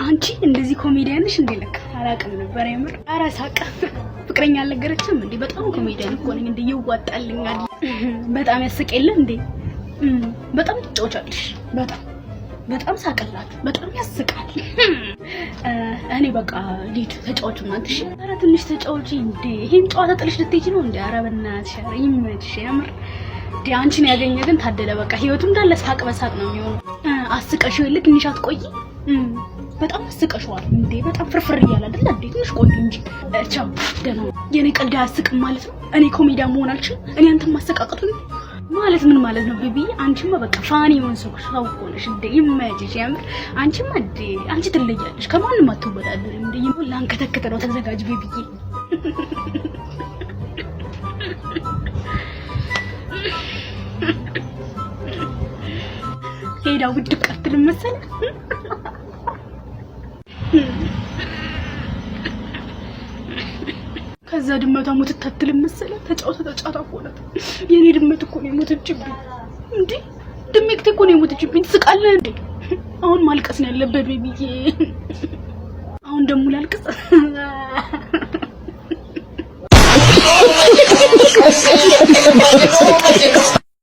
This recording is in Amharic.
አንቺ እንደዚህ ኮሜዲያን ነሽ እንዴ? ለካ አላውቅም ነበር የምር። ኧረ ሳቅ ፍቅረኛ አልነገረችም እንዴ? በጣም ኮሜዲያን እኮ ነኝ እንዴ ይዋጣልኛል። በጣም ያስቀል እንዴ? በጣም ትጫወቻለሽ። በጣም ሳቀላችሁ። በጣም ያስቃል። እኔ በቃ ሊድ ተጫወቹ እናንተ እሺ። ኧረ ትንሽ ተጫወቺ እንዴ። ይሄን ጨዋታ ጥልሽ ልትሄጂ ነው እንዴ? ኧረ በእናትሽ ይመችሽ የምር። አንቺን ያገኘ ግን ታደለ። በቃ ህይወቱ እንዳለ ሳቅ በሳቅ ነው የሚሆነው። አስቀሽው ይልቅ ትንሽ አትቆይ። በጣም አስቀሽዋል እንዴ? በጣም ፍርፍር እያለ አይደል እንዴ? ትንሽ ቆይ እንጂ። ቻው ደህና። የኔ ቀልድ አያስቅም ማለት ነው? እኔ ኮሜዲያን መሆን አልችልም? እኔ አንተን ማሰቃቀቱኝ ማለት ምን ማለት ነው? ቤቢ አንቺማ በቃ ፋኒ ሆነሽ ሆነሽ እንዴ? ይመችሽ ያምር። አንቺማ እንዴ አንቺ ትለያለሽ፣ ከማንም አትወዳደሪም እንዴ? ላንከተከተ ነው። ተዘጋጅ ቤቢዬ። ሄዳው ውድቅ አትልም መሰለህ? ከዛ ድመቷ ሞት ታትልም መሰለህ? ተጫውታ ሆነ። የኔ ድመት እኮ ነው የሞተችብኝ እንዴ? ድመት እኮ ነው የሞተችብኝ። ትስቃለህ እንዴ? አሁን ማልቀስ ነው ያለበት ቤቢዬ። አሁን ደሙ ላልቀስ